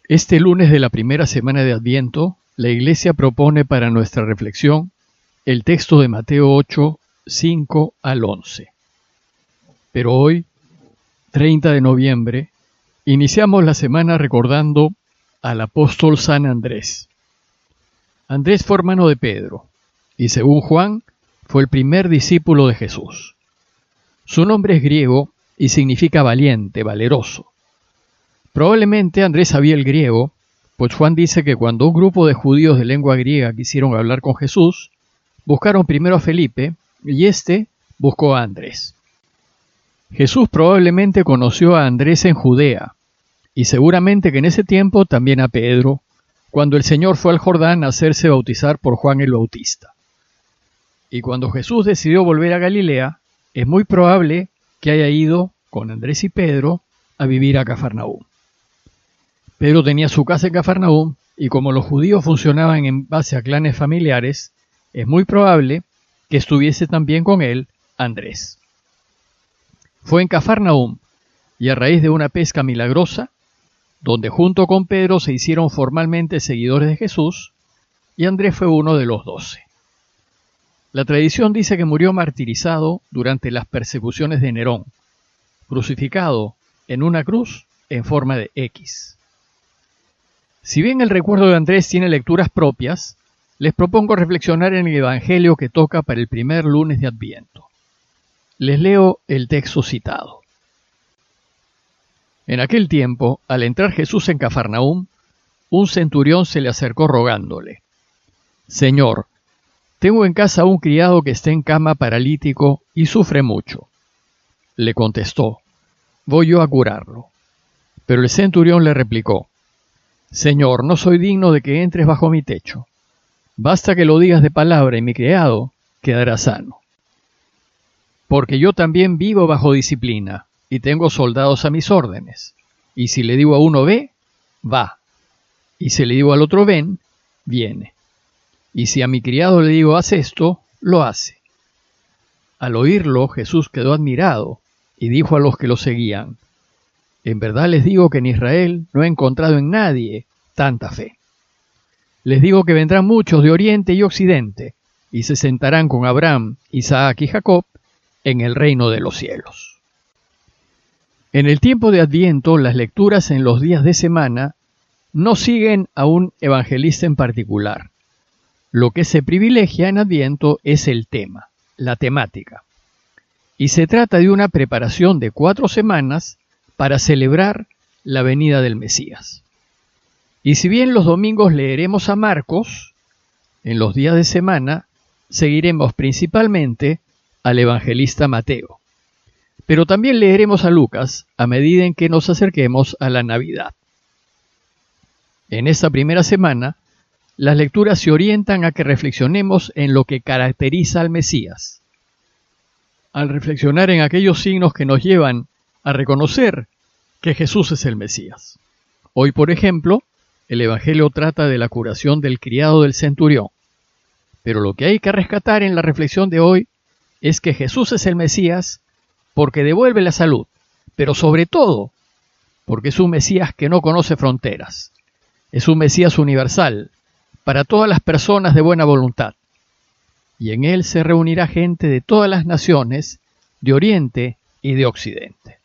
Este lunes de la primera semana de Adviento, la Iglesia propone para nuestra reflexión el texto de Mateo 8, 5 al 11. Pero hoy, 30 de noviembre, iniciamos la semana recordando al apóstol San Andrés. Andrés fue hermano de Pedro y, según Juan, fue el primer discípulo de Jesús. Su nombre es griego y significa valiente, valeroso. Probablemente Andrés sabía el griego, pues Juan dice que cuando un grupo de judíos de lengua griega quisieron hablar con Jesús, buscaron primero a Felipe y éste buscó a Andrés. Jesús probablemente conoció a Andrés en Judea, y seguramente que en ese tiempo también a Pedro, cuando el Señor fue al Jordán a hacerse bautizar por Juan el Bautista. Y cuando Jesús decidió volver a Galilea, es muy probable que haya ido con Andrés y Pedro a vivir a Cafarnaúm. Pedro tenía su casa en Cafarnaúm y como los judíos funcionaban en base a clanes familiares, es muy probable que estuviese también con él Andrés. Fue en Cafarnaúm y a raíz de una pesca milagrosa, donde junto con Pedro se hicieron formalmente seguidores de Jesús, y Andrés fue uno de los 12. La tradición dice que murió martirizado durante las persecuciones de Nerón, crucificado en una cruz en forma de X. Si bien el recuerdo de Andrés tiene lecturas propias, les propongo reflexionar en el Evangelio que toca para el primer lunes de Adviento. Les leo el texto citado. En aquel tiempo, al entrar Jesús en Cafarnaúm, un centurión se le acercó rogándole: «Señor, tengo en casa un criado que está en cama paralítico y sufre mucho». Le contestó: «Voy yo a curarlo». Pero el centurión le replicó: «Señor, no soy digno de que entres bajo mi techo. Basta que lo digas de palabra y mi criado quedará sano. Porque yo también vivo bajo disciplina y tengo soldados a mis órdenes. Y si le digo a uno ve, va. Y si le digo al otro ven, viene. Y si a mi criado le digo haz esto, lo hace». Al oírlo, Jesús quedó admirado y dijo a los que lo seguían: «En verdad les digo que en Israel no he encontrado en nadie tanta fe. Les digo que vendrán muchos de oriente y occidente y se sentarán con Abraham, Isaac y Jacob en el reino de los cielos». En el tiempo de Adviento, las lecturas en los días de semana no siguen a un evangelista en particular. Lo que se privilegia en Adviento es el tema, la temática. Y se trata de una preparación de 4 semanas para celebrar la venida del Mesías. Y si bien los domingos leeremos a Marcos, en los días de semana seguiremos principalmente al evangelista Mateo. Pero también leeremos a Lucas a medida en que nos acerquemos a la Navidad. En esta primera semana, las lecturas se orientan a que reflexionemos en lo que caracteriza al Mesías. Al reflexionar en aquellos signos que nos llevan a reconocer que Jesús es el Mesías. Hoy, por ejemplo, el Evangelio trata de la curación del criado del centurión. Pero lo que hay que rescatar en la reflexión de hoy es que Jesús es el Mesías porque devuelve la salud, pero sobre todo porque es un Mesías que no conoce fronteras. Es un Mesías universal, para todas las personas de buena voluntad. Y en él se reunirá gente de todas las naciones, de Oriente y de Occidente.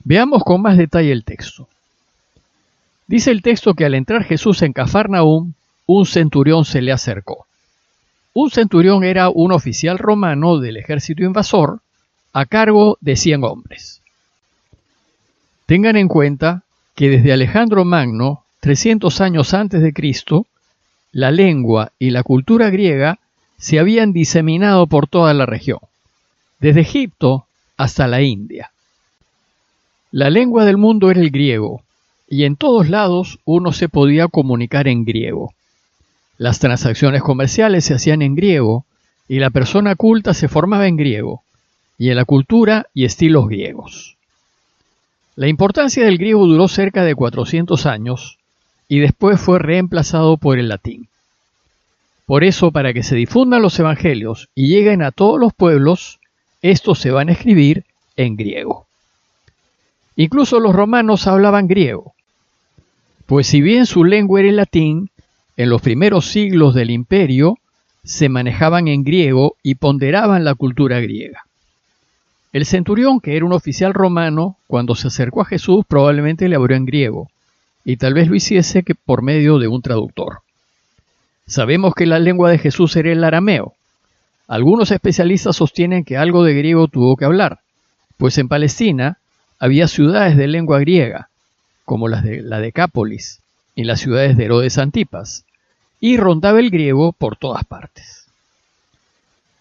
Veamos con más detalle el texto. Dice el texto que al entrar Jesús en Cafarnaúm, un centurión se le acercó. Un centurión era un oficial romano del ejército invasor a cargo de 100 hombres. Tengan en cuenta que desde Alejandro Magno, 300 años antes de Cristo, la lengua y la cultura griega se habían diseminado por toda la región, desde Egipto hasta la India. La lengua del mundo era el griego, y en todos lados uno se podía comunicar en griego. Las transacciones comerciales se hacían en griego, y la persona culta se formaba en griego, y en la cultura y estilos griegos. La importancia del griego duró cerca de 400 años, y después fue reemplazado por el latín. Por eso, para que se difundan los evangelios y lleguen a todos los pueblos, estos se van a escribir en griego. Incluso los romanos hablaban griego. Pues si bien su lengua era el latín, en los primeros siglos del imperio se manejaban en griego y ponderaban la cultura griega. El centurión, que era un oficial romano, cuando se acercó a Jesús probablemente le habló en griego, y tal vez lo hiciese que por medio de un traductor. Sabemos que la lengua de Jesús era el arameo. Algunos especialistas sostienen que algo de griego tuvo que hablar, pues en Palestina había ciudades de lengua griega, como las de la Decápolis y las ciudades de Herodes Antipas, y rondaba el griego por todas partes.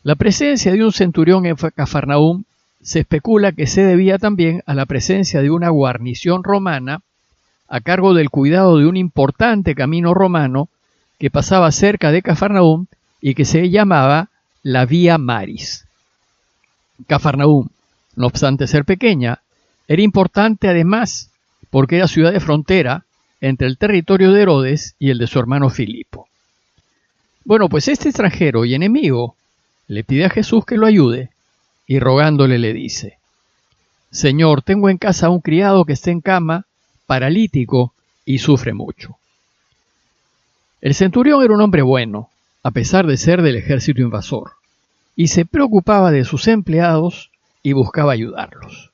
La presencia de un centurión en Cafarnaúm se especula que se debía también a la presencia de una guarnición romana a cargo del cuidado de un importante camino romano que pasaba cerca de Cafarnaúm y que se llamaba la Vía Maris. Cafarnaúm, no obstante ser pequeña, era importante además porque era ciudad de frontera entre el territorio de Herodes y el de su hermano Filipo. Bueno, pues este extranjero y enemigo le pide a Jesús que lo ayude y rogándole le dice: Señor, tengo en casa un criado que está en cama, paralítico y sufre mucho. El centurión era un hombre bueno, a pesar de ser del ejército invasor, y se preocupaba de sus empleados y buscaba ayudarlos.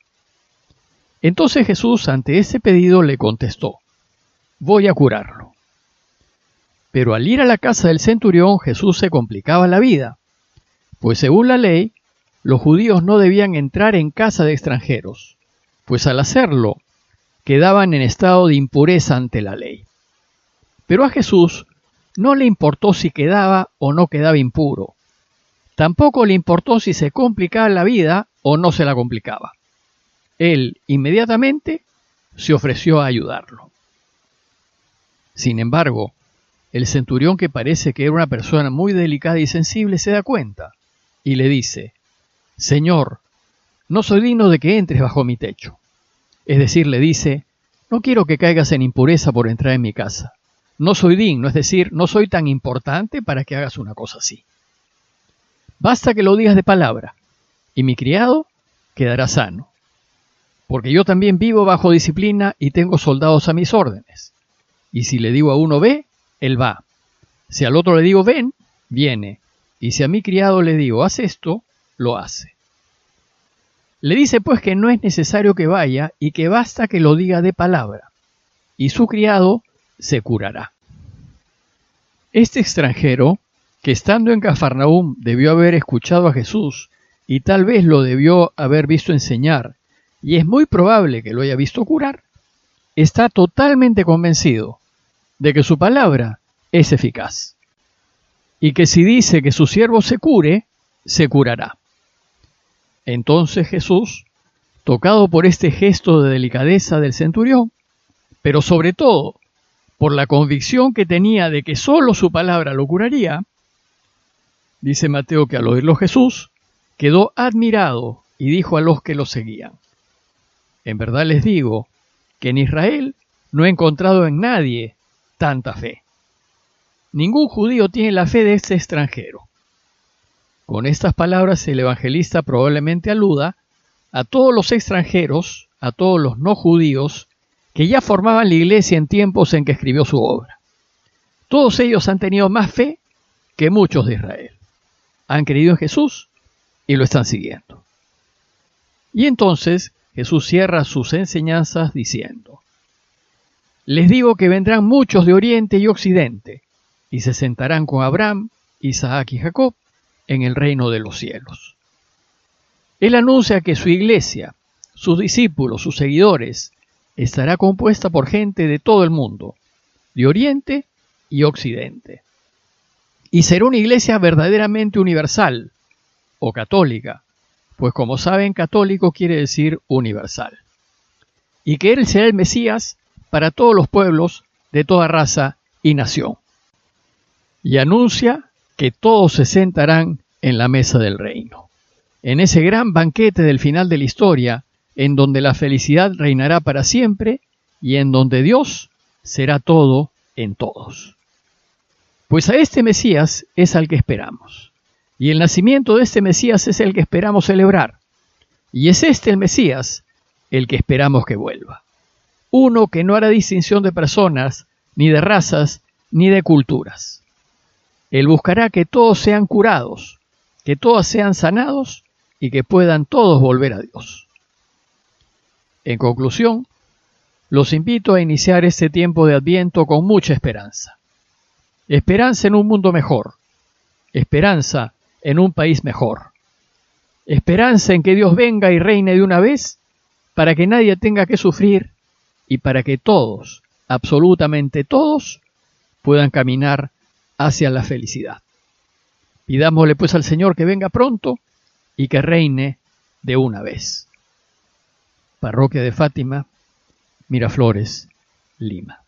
Entonces Jesús, ante ese pedido, le contestó: voy a curarlo. Pero al ir a la casa del centurión, Jesús se complicaba la vida, pues según la ley, los judíos no debían entrar en casa de extranjeros, pues al hacerlo, quedaban en estado de impureza ante la ley. Pero a Jesús no le importó si quedaba o no quedaba impuro. Tampoco le importó si se complicaba la vida o no se la complicaba. Él inmediatamente se ofreció a ayudarlo. Sin embargo, el centurión, que parece que era una persona muy delicada y sensible, se da cuenta y le dice: Señor, no soy digno de que entres bajo mi techo. Es decir, le dice: no quiero que caigas en impureza por entrar en mi casa. No soy digno, es decir, no soy tan importante para que hagas una cosa así. Basta que lo digas de palabra, y mi criado quedará sano. Porque yo también vivo bajo disciplina y tengo soldados a mis órdenes. Y si le digo a uno ve, él va. Si al otro le digo ven, viene. Y si a mi criado le digo haz esto, lo hace. Le dice pues que no es necesario que vaya y que basta que lo diga de palabra, y su criado se curará. Este extranjero, que estando en Cafarnaúm debió haber escuchado a Jesús y tal vez lo debió haber visto enseñar, y es muy probable que lo haya visto curar, está totalmente convencido de que su palabra es eficaz, y que si dice que su siervo se cure, se curará. Entonces Jesús, tocado por este gesto de delicadeza del centurión, pero sobre todo por la convicción que tenía de que solo su palabra lo curaría, dice Mateo que al oírlo Jesús quedó admirado y dijo a los que lo seguían: en verdad les digo que en Israel no he encontrado en nadie tanta fe. Ningún judío tiene la fe de este extranjero. Con estas palabras el evangelista probablemente aluda a todos los extranjeros, a todos los no judíos que ya formaban la iglesia en tiempos en que escribió su obra. Todos ellos han tenido más fe que muchos de Israel. Han creído en Jesús y lo están siguiendo. Y entonces Jesús cierra sus enseñanzas diciendo: les digo que vendrán muchos de oriente y occidente y se sentarán con Abraham, Isaac y Jacob en el reino de los cielos. Él anuncia que su iglesia, sus discípulos, sus seguidores, estará compuesta por gente de todo el mundo, de oriente y occidente. Y será una iglesia verdaderamente universal o católica, pues como saben, católico quiere decir universal. Y que Él será el Mesías para todos los pueblos de toda raza y nación. Y anuncia que todos se sentarán en la mesa del reino, en ese gran banquete del final de la historia, en donde la felicidad reinará para siempre y en donde Dios será todo en todos. Pues a este Mesías es al que esperamos, y el nacimiento de este Mesías es el que esperamos celebrar, y es este el Mesías el que esperamos que vuelva. Uno que no hará distinción de personas, ni de razas, ni de culturas. Él buscará que todos sean curados, que todos sean sanados y que puedan todos volver a Dios. En conclusión, los invito a iniciar este tiempo de Adviento con mucha esperanza. Esperanza en un mundo mejor. Esperanza en un país mejor. Esperanza en que Dios venga y reine de una vez para que nadie tenga que sufrir y para que todos, absolutamente todos, puedan caminar hacia la felicidad. Pidámosle pues al Señor que venga pronto y que reine de una vez. Parroquia de Fátima, Miraflores, Lima.